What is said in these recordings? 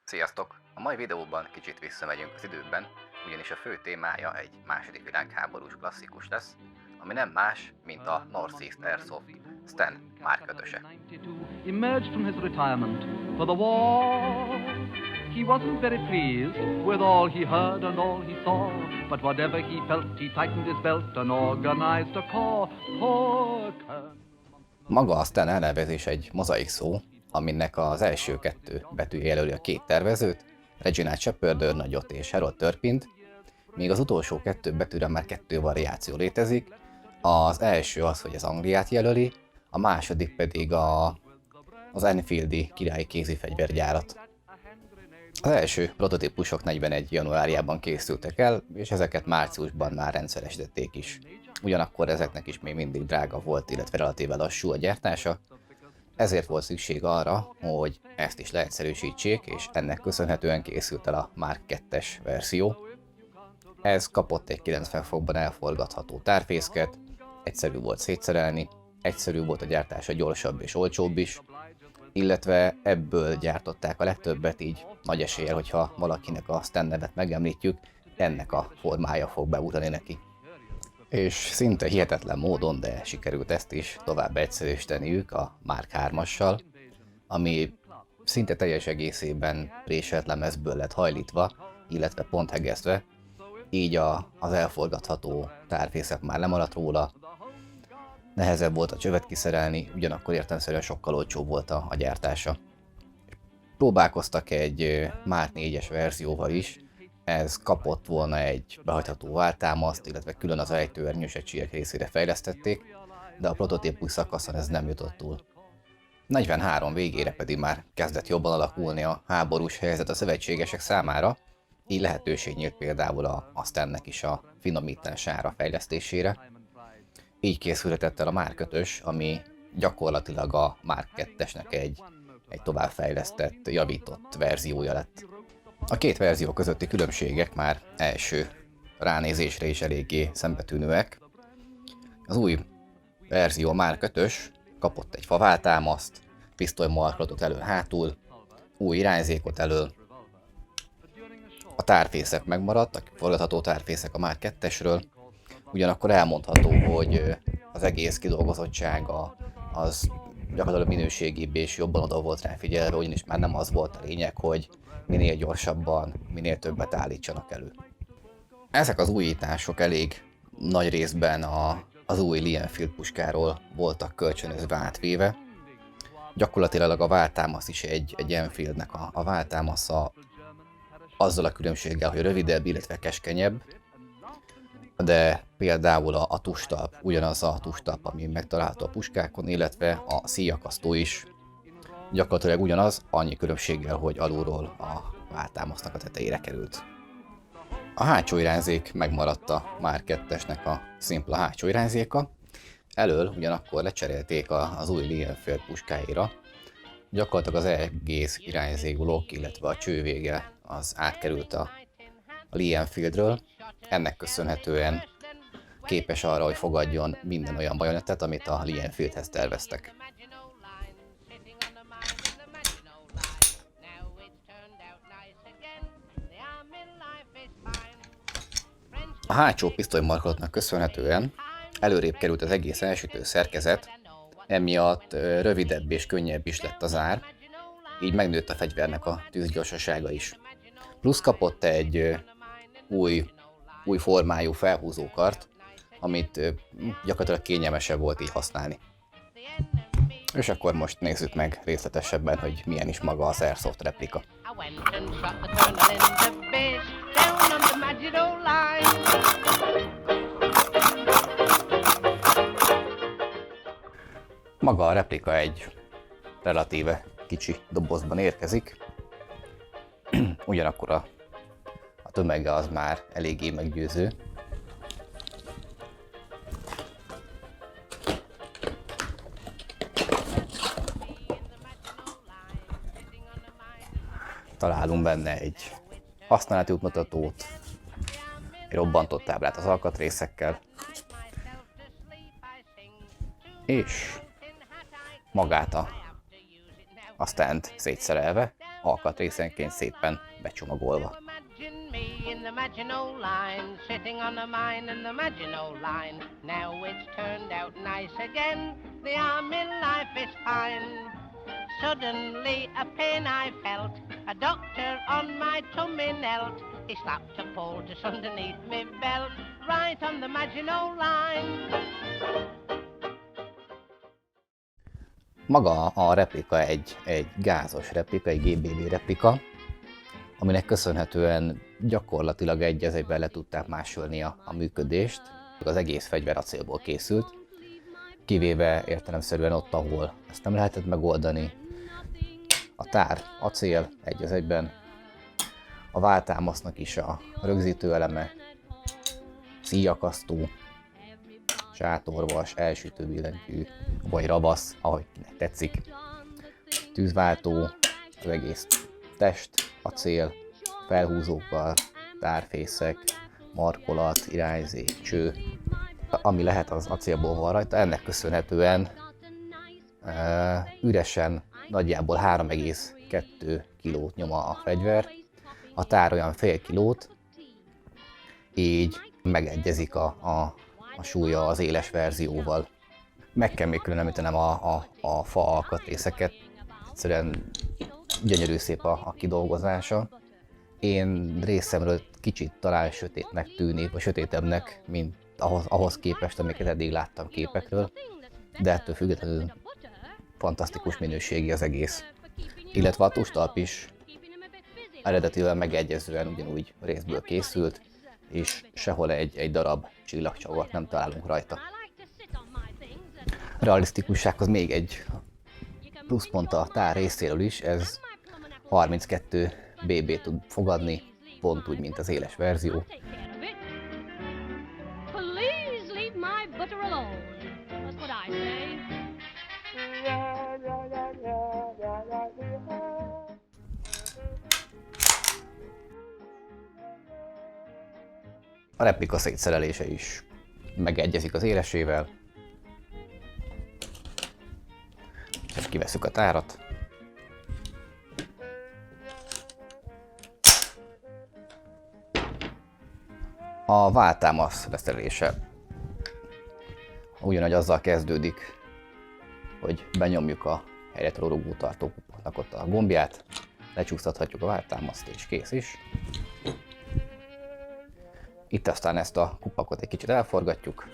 Sziasztok! A mai videóban kicsit visszamegyünk az időben, ugyanis a fő témája egy második világháborús klasszikus lesz, ami nem más, mint a Northeast Airsoft Sten Mark 5-öse. Emerged from his retirement for the war. He wasn't very pleased with all he heard and all he saw, but whatever he felt, he tightened his belt and organized a corps. Maga a Sten elnevezés egy mozaik szó, aminek az első kettő betűje jelöli a két tervezőt, Reginald Shepard nagyot és Harold Turpint, míg az utolsó kettő betűre már kettő variáció létezik. Az első az, hogy az Angliát jelöli, a második pedig az Enfieldi királyi kézifegyvergyárat. Az első prototípusok 41. januárjában készültek el, és ezeket márciusban már rendszeresítették is. Ugyanakkor ezeknek is még mindig drága volt, illetve relatíve lassú a gyártása, ezért volt szükség arra, hogy ezt is leegyszerűsítsék, és ennek köszönhetően készült el a Mark 2-es verzió. Ez kapott egy 90 fokban elforgatható tárfészket, egyszerű volt szétszerelni, egyszerű volt a gyártása, gyorsabb és olcsóbb is, illetve ebből gyártották a legtöbbet, így nagy eséllyel, hogyha valakinek a Sten nevet megemlítjük, ennek a formája fog beugrani neki. És szinte hihetetlen módon, de sikerült ezt is tovább egyszerűsíteniük a Mark 3-assal, ami szinte teljes egészében préselt lemezből lett hajlítva, illetve ponthegesztve, így az elforgatható tárfészek már lemaradt róla, nehezebb volt a csövet kiszerelni, ugyanakkor értelemszerűen sokkal olcsóbb volt a gyártása. Próbálkoztak egy Mark 4-es verzióval is, ez kapott volna egy behajtható váltámaszt, illetve külön az ejtőernyős egységek részére fejlesztették, de a prototípus szakaszon ez nem jutott túl. 43 végére pedig már kezdett jobban alakulni a háborús helyzet a szövetségesek számára, így lehetőség nyílt például a Stennek is a finomítására, fejlesztésére. Így készülhetett el a Mark 5-ös, ami gyakorlatilag a Mark 2-esnek egy továbbfejlesztett, javított verziója lett. A két verzió közötti különbségek már első ránézésre is eléggé szembetűnőek. Az új verzió, a Mark 5-ös kapott egy faváltámaszt, pisztolymarkolatot elől-hátul, új irányzékot elől. A tárfészek megmaradtak, forgatható tárfészek a Mark 2-esről, ugyanakkor elmondható, hogy az egész kidolgozottsága az gyakorlatilag minőségibb és jobban oda volt rá figyelve, ugyanis már nem az volt a lényeg, hogy minél gyorsabban, minél többet állítsanak elő. Ezek az újítások elég nagy részben az új Lee Enfield puskáról voltak kölcsönözve átvéve. Gyakorlatilag a váltámasz is egy Enfieldnek a váltámasza, azzal a különbséggel, hogy rövidebb, illetve keskenyebb, de például a tustalp ugyanaz a tustalp, ami megtalálható a puskákon, illetve a szíjakasztó is gyakorlatilag ugyanaz, annyi különbséggel, hogy alulról a váltámasznak a tetejére került. A hátsó irányzék megmaradt a Mark 2-esnek a szimpla hátsó irányzéka, elől ugyanakkor lecserélték az új Lee Enfield puskáira. Gyakorlatilag az egész irányzékblokk, illetve a csővége az átkerült a Lee Enfieldről. Ennek köszönhetően képes arra, hogy fogadjon minden olyan bajonettet, amit a Lee Enfieldhez terveztek. A hátsó pisztolymarkolatnak köszönhetően előrébb került az egész elsütő szerkezet, emiatt rövidebb és könnyebb is lett az ár, így megnőtt a fegyvernek a tűzgyorsasága is. Plusz kapott egy új formájú felhúzókart, amit gyakorlatilag kényelmesebb volt így használni. És akkor most nézzük meg részletesebben, hogy milyen is maga az Airsoft replika. Maga a replika egy relatíve kicsi dobozban érkezik, ugyanakkor a tömege az már eléggé meggyőző. Találunk benne egy használati útmutatót, egy robbantott táblát az alkatrészekkel, és magát a aztán szétszerelve, alkatrészenként szépen becsomagolva. In the Maginot Line, sitting on a mine in the Maginot Line. Now it's turned out nice again, the army life is fine. Suddenly a pain I felt, a doctor on my tummy knelt. He slapped a poultice underneath me belt, right on the Maginot Line. Maga a replika egy gázos replika, egy GBB replika, aminek köszönhetően gyakorlatilag egy az egyben le tudták másolni a működést. Az egész fegyver acélból készült, kivéve értelemszerűen ott, ahol ezt nem lehetett megoldani. A tár acél egy az egyben, a váltámasznak is a rögzítő eleme, szíjakasztó, sátorvas, elsütő billentyű, vagy ravasz, ahogy tetszik, tűzváltó, az egész test, acél, felhúzókar, tárfészek, markolat, irányzék, cső, ami lehet az acélból van rajta. Ennek köszönhetően üresen nagyjából 3,2 kilót nyom a fegyver, a tár olyan fél kilót, így megegyezik a súlya az éles verzióval. Meg kell még külön említenem a fa alkatrészeket, egyszerűen gyönyörű szép a kidolgozása. Én részemről kicsit talán sötétnek tűnik, vagy sötétebbnek, mint ahhoz képest, amiket eddig láttam képekről, de ettől függetlenül fantasztikus minőségi az egész. Illetve a tustalp is eredetileg megegyezően ugyanúgy részből készült, és sehol egy darab csillagcsavart nem találunk rajta. Realisztikussághoz még egy pluszpont a tár részéről is, ez 32 BB tud fogadni, pont úgy, mint az éles verzió. A replika szétszerelése is megegyezik az élesével. És kiveszük a tárat. A váltámasz leszerelése ugyanúgy azzal kezdődik, hogy benyomjuk a helyre rugó tartókupaknak ott a gombját, lecsúsztathatjuk a váltámaszt és kész is. Itt aztán ezt a kupakot egy kicsit elforgatjuk,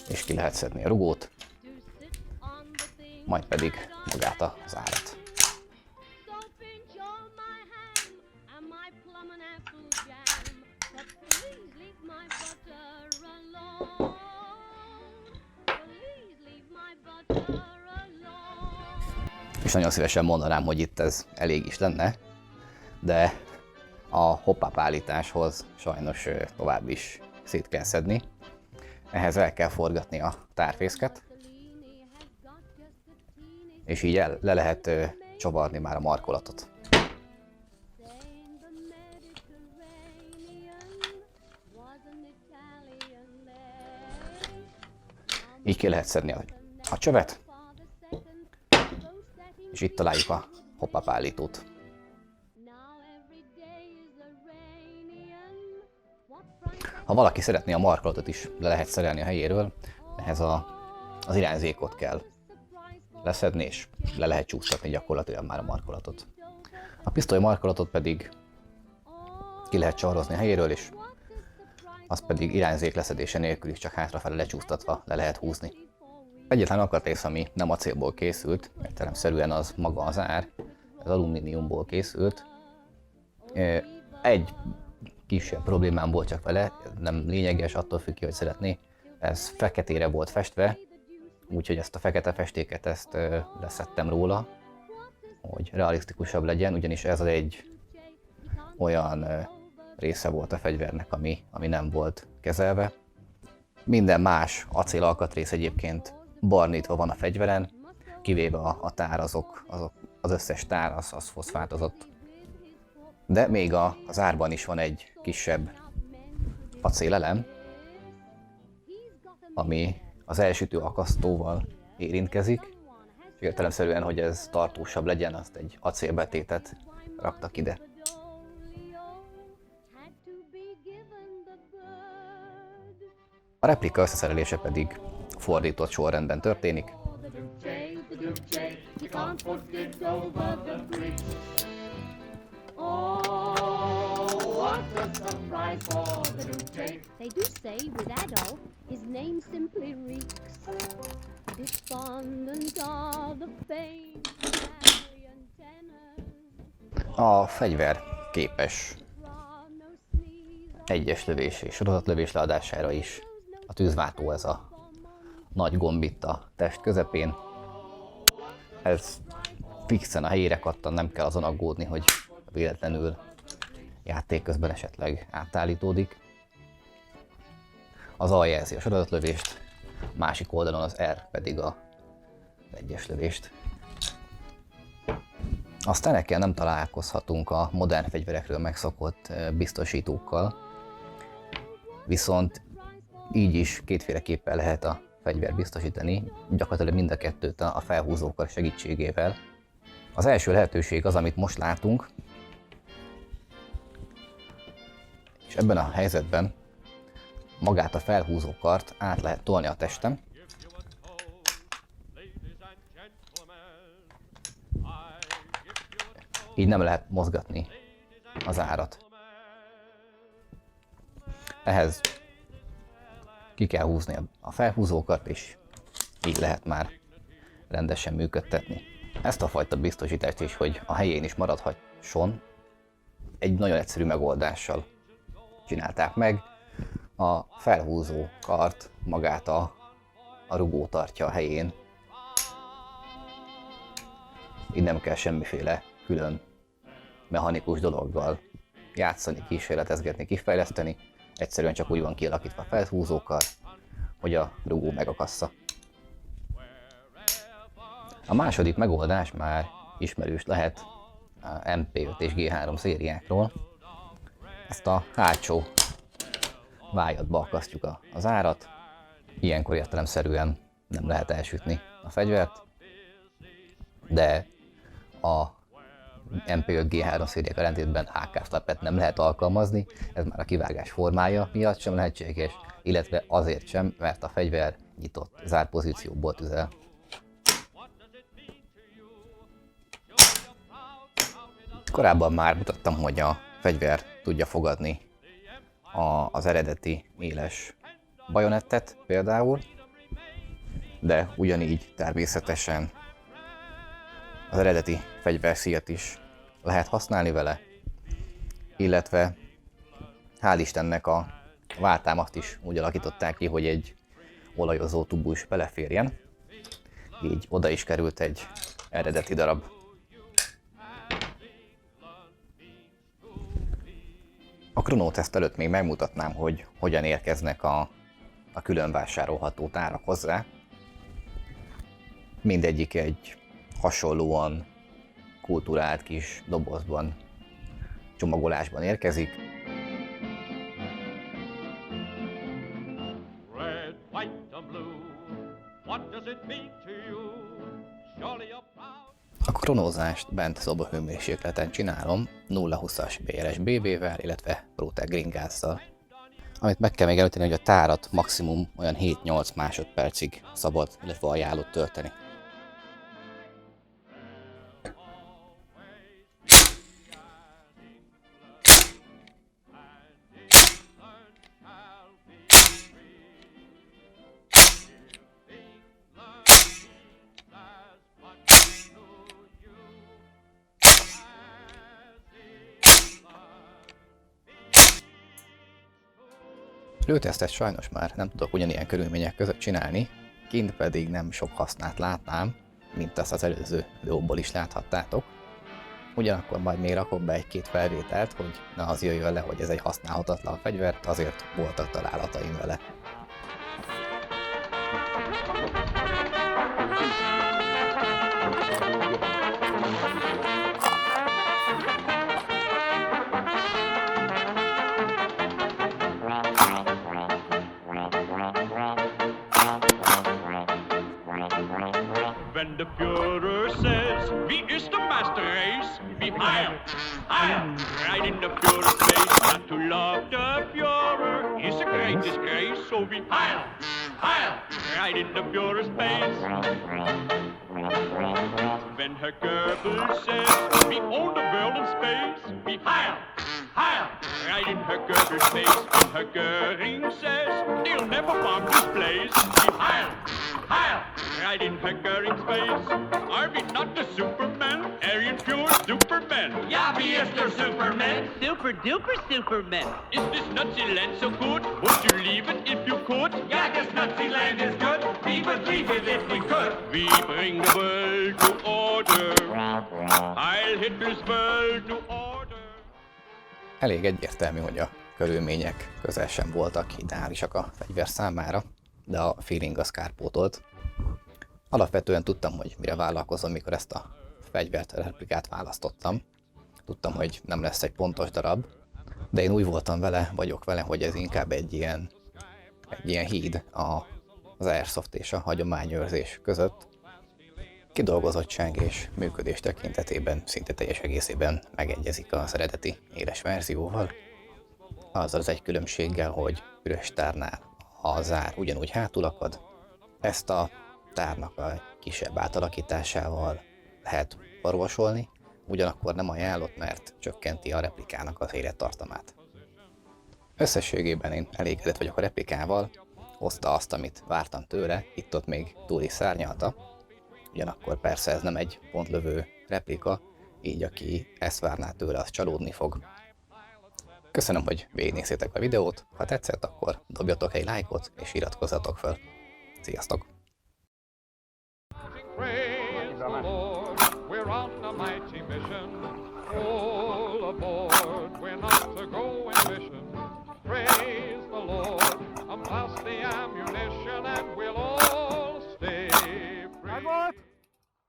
és ki lehet szedni a rugót, majd pedig magát az árat. És nagyon szívesen mondanám, hogy itt ez elég is lenne, de a hop-up állításhoz sajnos tovább is szét kell szedni. Ehhez el kell forgatni a tárfészket, és így le lehet csavarni már a markolatot. Így ki lehet szedni a csövet, és itt találjuk a hop-up állítót. Ha valaki szeretné a markolatot is le lehet szerelni a helyéről, ehhez az irányzékot kell leszedni, és le lehet csúsztatni gyakorlatilag már a markolatot. A pisztoly markolatot pedig ki lehet csavarni a helyéről, és azt pedig irányzék leszedése nélkül is csak hátrafele lecsúsztatva le lehet húzni. Egyetlen alkatrész, ami nem acélból készült, értelemszerűen az maga az ár, ez alumíniumból készült. Egy kisebb problémám volt csak vele, nem lényeges, attól függ ki, hogy szeretné. Ez feketére volt festve, úgyhogy ezt a fekete festéket leszettem róla, hogy realisztikusabb legyen, ugyanis ez egy olyan része volt a fegyvernek, ami nem volt kezelve. Minden más acélalkatrész egyébként barnítva van a fegyveren, kivéve a tár, az összes tár az foszfátozott. De még az árban is van egy kisebb acélelem, ami az elsütő akasztóval érintkezik, és értelemszerűen, hogy ez tartósabb legyen, azt egy acélbetétet raktak ide. A replika összeszerelése pedig fordított sorrendben történik. They do say with Adolf, his name simply reeks. Despondent are the faint clarion tenors. A fegyver képes No sneeze egyes lövés és sorozatlövés leadására is. A tűzváltó, ez a nagy gomb itt a test közepén. Ez fixen a helyére kattan, nem kell azon aggódni, hogy véletlenül játék közben esetleg átállítódik. Az A jelzi a sorozatlövést, másik oldalon az R pedig az egyes lövést. A stenekkel nem találkozhatunk a modern fegyverekről megszokott biztosítókkal, viszont így is kétféleképpen lehet a fegyvert biztosítani, gyakorlatilag mind a kettőt a felhúzókar segítségével. Az első lehetőség az, amit most látunk, és ebben a helyzetben magát a felhúzókart át lehet tolni a testem, így nem lehet mozgatni az árat. Ehhez ki kell húzni a felhúzókart, és így lehet már rendesen működtetni. Ezt a fajta biztosítást is, hogy a helyén is maradhasson, egy nagyon egyszerű megoldással csinálták meg. A felhúzó kart magát a rugó tartja a helyén. Így nem kell semmiféle külön mechanikus dologgal játszani, kísérletezgetni, kifejleszteni. Egyszerűen csak úgy van kialakítva a felhúzókar, hogy a rugó megakassza. A második megoldás már ismerős lehet a MP5 és G3 szériákról. Ezt a hátsó vájadba akasztjuk az árat. Ilyenkor értelemszerűen nem lehet elsütni a fegyvert, de a MP5 G3 szériák ellentétben HK flapet nem lehet alkalmazni, ez már a kivágás formája miatt sem lehetséges, illetve azért sem, mert a fegyver nyitott, zárt pozícióból tüzel. Korábban már mutattam, hogy a fegyver tudja fogadni az eredeti éles bajonettet például, de ugyanígy természetesen az eredeti fegyverszíjat is lehet használni vele, illetve hál' Istennek a váltámat is úgy alakították ki, hogy egy olajozó tubus beleférjen, így oda is került egy eredeti darab. A kronóteszt előtt még megmutatnám, hogy hogyan érkeznek a külön vásárolható tárak hozzá. Mindegyik egy hasonlóan kulturált kis dobozban, csomagolásban érkezik. Red, white and blue, what does it mean to you? Surely you're proud. A kronózást bent szobahőmérsékleten csinálom, 0-20-as BRS BB-vel, illetve ProTech Green Gázzal. Amit meg kell még említeni, hogy a tárat maximum olyan 7-8 másodpercig szabad, illetve ajánlott tölteni. Lőtesztet sajnos már nem tudok ugyanilyen körülmények között csinálni, kint pedig nem sok hasznát látnám, mint azt az előző videóból is láthattátok. Ugyanakkor majd még rakok be egy-két felvételt, hogy ne az jöjjön le, hogy ez egy használhatatlan fegyver, azért voltak találataim vele. When the Führer says, wie ist the master race? We heil, heil, right in the Führer's face. Not to love the Führer is a great disgrace, so we heil, heil, right in the Führer's face. When Herr Goebbels says, we own the world in space, we heil, heil, right in Herr Goebbels' face. When Herr Göring says, they'll never bomb this place, we heil, heil, right in Herr Göring's face. Are we not the Superman? Aryan pure Superman. Ja, wie ist der Superman? Super duper Superman. Is this Nazi land so good? Would you leave it if you could? Ja, this Nazi land is good. We would leave it if we could. We bring the world to order. Heil Hitler's world to order. Elég egyértelmű, hogy a körülmények közel sem voltak ideálisak a fegyver számára, de a feeling az kárpótolt. Alapvetően tudtam, hogy mire vállalkozom, mikor ezt a fegyvert, a replikát választottam. Tudtam, hogy nem lesz egy pontos darab, de én úgy voltam vele, vagyok vele, hogy ez inkább egy ilyen híd az Airsoft és a hagyományőrzés között. Kidolgozottság és működés tekintetében szinte teljes egészében megegyezik az eredeti éles verzióval. Azzal az egy különbséggel, hogy üres tárnál a zár ugyanúgy hátul akad. Ezt a tárnak a kisebb átalakításával lehet orvosolni, ugyanakkor nem ajánlott, mert csökkenti a replikának az élettartamát. Összességében én elégedett vagyok a replikával, hozta azt, amit vártam tőle, itt-ott még túl is szárnyalta. Ugyanakkor persze ez nem egy pontlövő replika, így aki ezt várná tőle, az csalódni fog. Köszönöm, hogy végignéztétek a videót, ha tetszett, akkor dobjatok egy lájkot és iratkozzatok fel. Sziasztok! Praise the Lord, we're on a mighty mission. All aboard, we're not